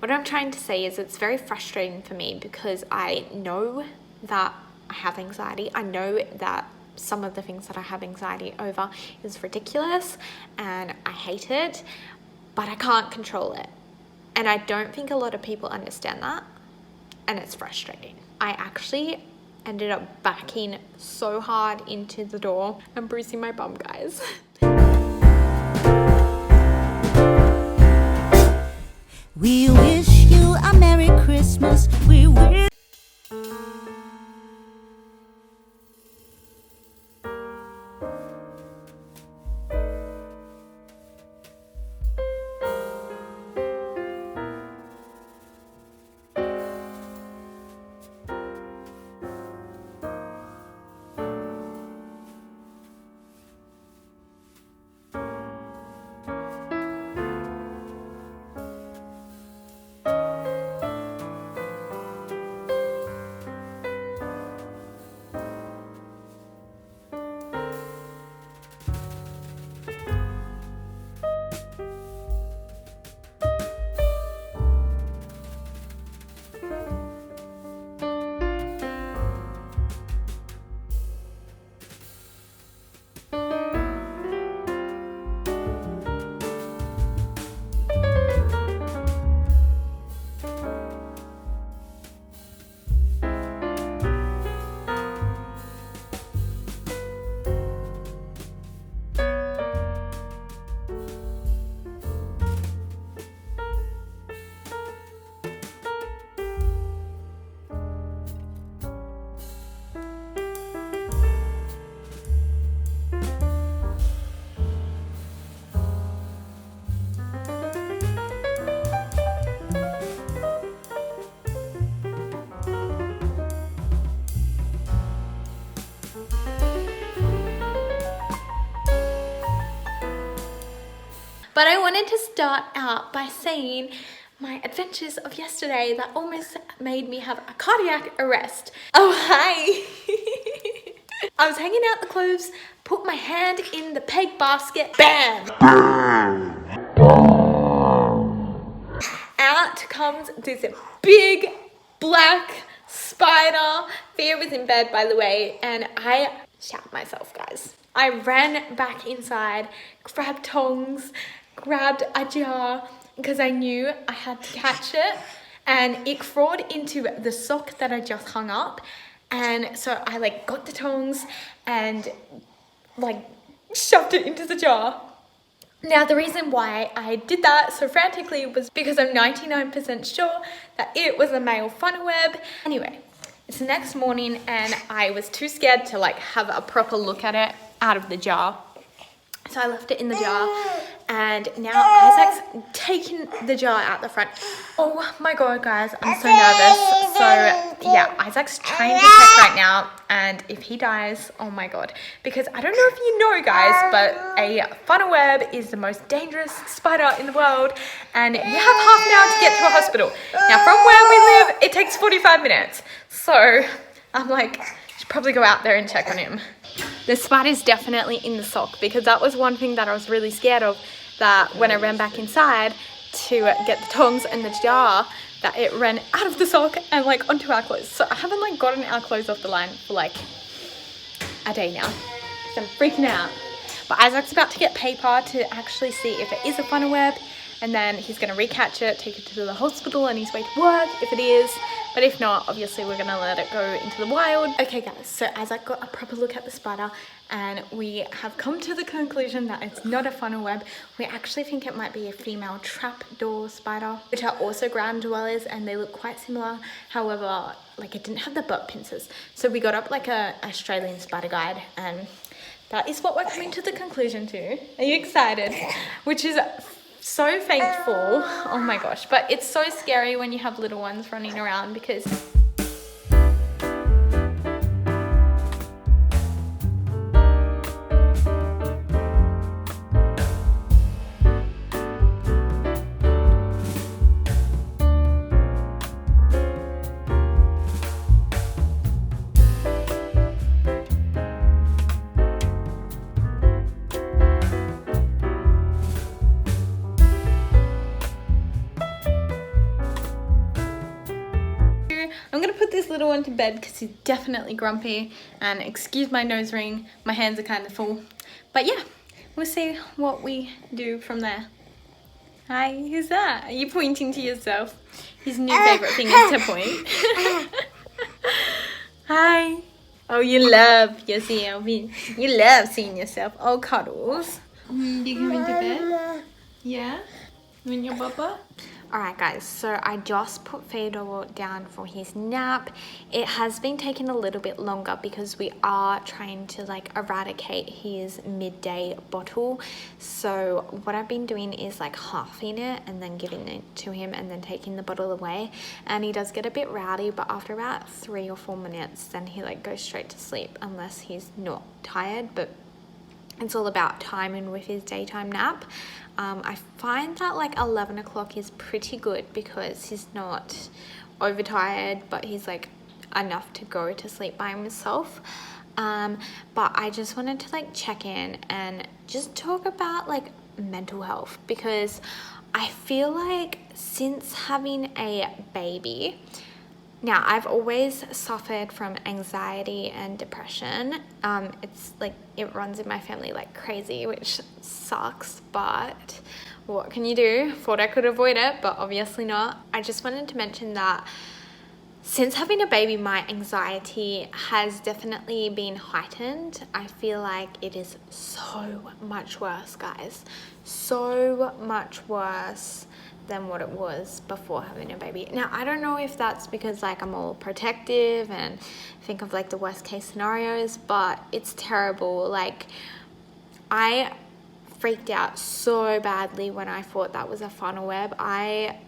What I'm trying to say is it's very frustrating for me because I know that I have anxiety. I know that some of the things that I have anxiety over is ridiculous and I hate it, but I can't control it. And I don't think a lot of people understand that, and it's frustrating. I actually ended up backing so hard into the door and bruising my bum, guys. We wish you a Merry Christmas. We wish. But I wanted to start out by saying my adventures of yesterday that almost made me have a cardiac arrest. Oh, hi. I was hanging out the clothes, put my hand in the peg basket, bam! Out comes this big black spider. Thea was in bed, by the way, and I shat myself, guys. I ran back inside, grabbed tongs, grabbed a jar because I knew I had to catch it, and it crawled into the sock that I just hung up. And so I got the tongs and shoved it into the jar. Now the reason why I did that so frantically was because I'm 99% sure that it was a male funnel web. Anyway, it's the next morning and I was too scared to have a proper look at it out of the jar. So I left it in the jar, and now Isaac's taking the jar out the front. Oh my god, guys, I'm so nervous. So yeah, Isaac's trying to check right now, and if he dies, oh my god. Because I don't know if you know, guys, but a funnel web is the most dangerous spider in the world, and you have half an hour to get to a hospital. Now from where we live, it takes 45 minutes. So I'm should probably go out there and check on him. The spider's definitely in the sock, because that was one thing that I was really scared of, that when I ran back inside to get the tongs and the jar, that it ran out of the sock and onto our clothes. So I haven't gotten our clothes off the line for a day now, so I'm freaking out. But Isaac's about to get paper to actually see if it is a funnel web, and then he's going to recatch it, take it to the hospital on his way to work if it is. But if not, obviously we're going to let it go into the wild. Okay guys, so Isaac got a proper look at the spider, and we have come to the conclusion that it's not a funnel web. We actually think it might be a female trapdoor spider, which are also ground dwellers, and they look quite similar. However, it didn't have the butt pincers. So we got up a Australian spider guide, and that is what we're coming to the conclusion to. Are you excited? Which is so thankful. Oh my gosh, but it's so scary when you have little ones running around, because I'm gonna put this little one to bed because he's definitely grumpy, and excuse my nose ring, my hands are kind of full. But yeah, we'll see what we do from there. Hi, who's that? Are you pointing to yourself? His new favourite thing is to point. Hi. Oh, you love yourself. You love seeing yourself. Oh, cuddles. You coming to bed? Yeah? You and your papa? Alright guys, so I just put Fedor down for his nap. It has been taking a little bit longer because we are trying to like eradicate his midday bottle. So what I've been doing is like halving it and then giving it to him and then taking the bottle away. And he does get a bit rowdy, but after about 3 or 4 minutes, then he like goes straight to sleep unless he's not tired. But it's all about timing with his daytime nap. I find that like 11 o'clock is pretty good because he's not overtired, but he's like enough to go to sleep by himself. But I just wanted to like check in and just talk about like mental health, because I feel like since having a baby, now I've always suffered from anxiety and depression. It's like it runs in my family like crazy, which sucks, but what can you do? Thought I could avoid it, but obviously not. I just wanted to mention that since having a baby, my anxiety has definitely been heightened. I feel like it is so much worse, guys. So much worse than what it was before having a baby. Now, I don't know if that's because like I'm all protective and think of like the worst case scenarios, but it's terrible. Like I freaked out so badly when I thought that was a funnel web. I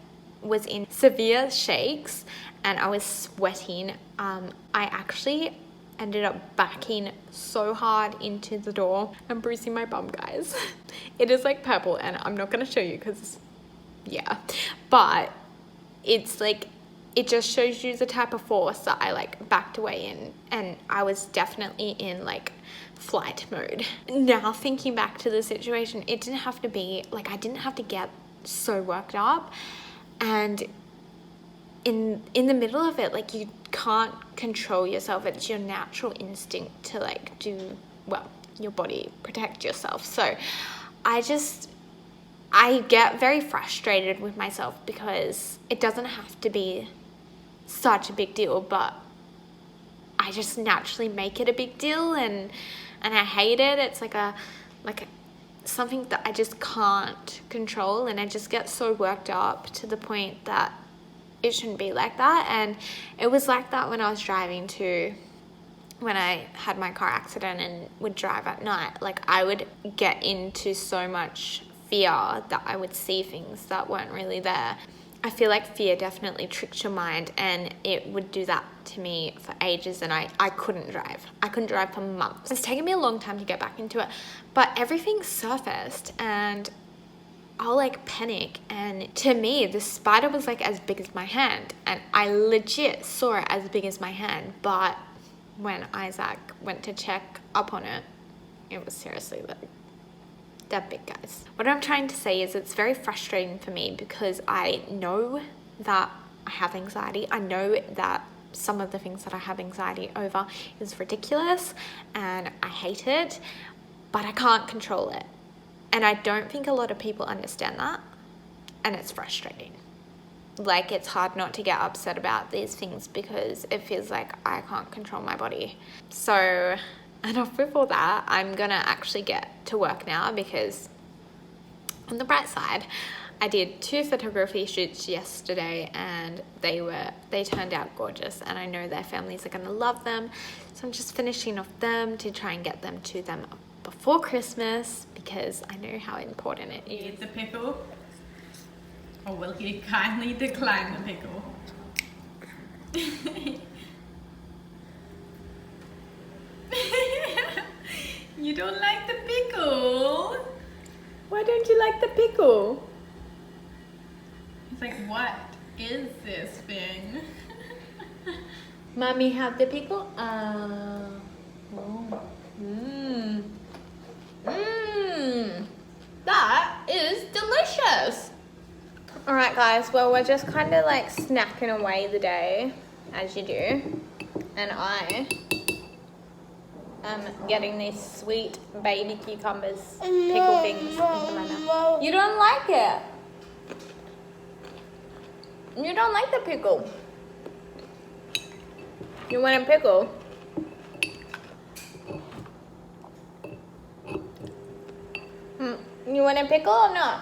was in severe shakes and I was sweating. I actually ended up backing so hard into the door and bruising my bum, guys. It is like purple and I'm not gonna show you because yeah, but it's like it just shows you the type of force that I like backed away in, and I was definitely in like flight mode. Now thinking back to the situation, it didn't have to be like, I didn't have to get so worked up, and in the middle of it, like you can't control yourself. It's your natural instinct to like do, well, your body protect yourself. So I get very frustrated with myself because it doesn't have to be such a big deal, but I just naturally make it a big deal, and I hate it. It's like something that I just can't control, and I just get so worked up to the point that it shouldn't be like that. And it was like that when I was driving too. When I had my car accident and would drive at night, like I would get into so much fear that I would see things that weren't really there. I feel like fear definitely tricks your mind, and it would do that to me for ages, and I couldn't drive. I couldn't drive for months. It's taken me a long time to get back into it, but everything surfaced and I'll like panic, and to me the spider was like as big as my hand, and I legit saw it as big as my hand, but when Isaac went to check up on it, it was seriously like that big, guys. What I'm trying to say is it's very frustrating for me because I know that I have anxiety. I know that some of the things that I have anxiety over is ridiculous and I hate it, but I can't control it. And I don't think a lot of people understand that, and it's frustrating. Like, it's hard not to get upset about these things because it feels like I can't control my body. So enough with all that. I'm gonna actually get to work now because on the bright side, I did 2 photography shoots yesterday and they turned out gorgeous, and I know their families are gonna love them. So I'm just finishing off them to try and get them to them before Christmas because I know how important it is. Eat the pickle, or will he kindly decline the pickle? You don't like the pickle? Why don't you like the pickle? It's like, what is this thing? Mommy have the pickle? That is delicious. Alright guys, well we're just kind of like snacking away the day. as you do. And I am getting these sweet baby cucumbers, pickle things into my mouth. You don't like it? You don't like the pickle? You want a pickle? You want a pickle or not?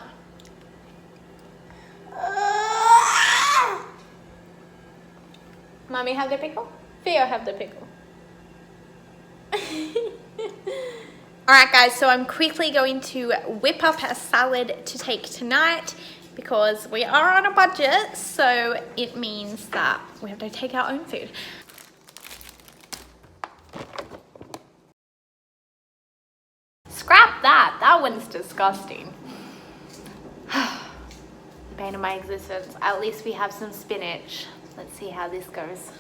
Mommy have the pickle? Theo have the pickle. Alright guys, so I'm quickly going to whip up a salad to take tonight because we are on a budget, so it means that we have to take our own food. Scrap that, that one's disgusting. Bane of my existence. At least we have some spinach. Let's see how this goes.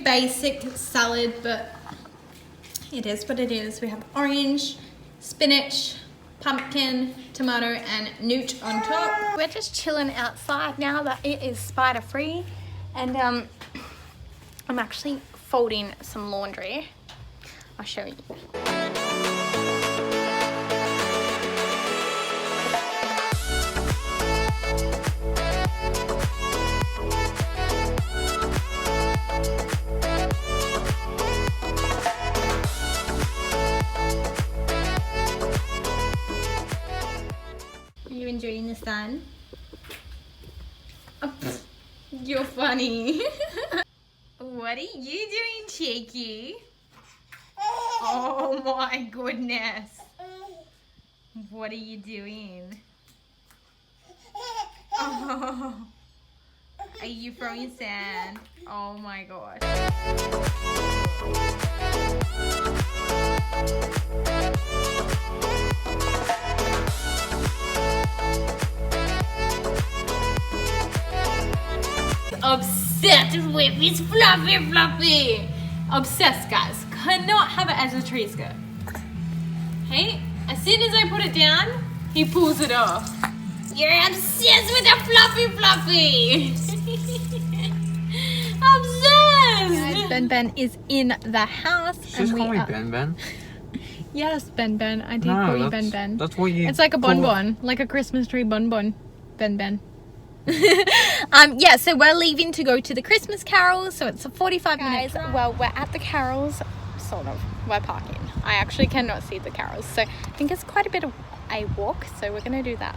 Basic salad, but it is what it is. We have orange, spinach, pumpkin, tomato, and newt on top. We're just chilling outside now that it is spider free, and I'm actually folding some laundry. I'll show you. Enjoying the sun? Oh, you're funny. What are you doing, Cheeky? Oh my goodness. What are you doing? Oh. Are you throwing sand? Oh my gosh. Obsessed with his fluffy. Obsessed, guys. Cannot have it as a tree skirt. Hey, as soon as I put it down, he pulls it off. You're obsessed with the fluffy. Obsessed. Guys, Ben is in the house. She's calling me Ben. Yes, Ben. I did call you Ben. That's what you. It's like a bonbon, like a Christmas tree bonbon. Ben. Yeah, so we're leaving to go to the Christmas carols, so it's a 45 minutes. Well, we're at the carols, sort of. We're parking. I actually cannot see the carols, so I think it's quite a bit of a walk, so we're gonna do that.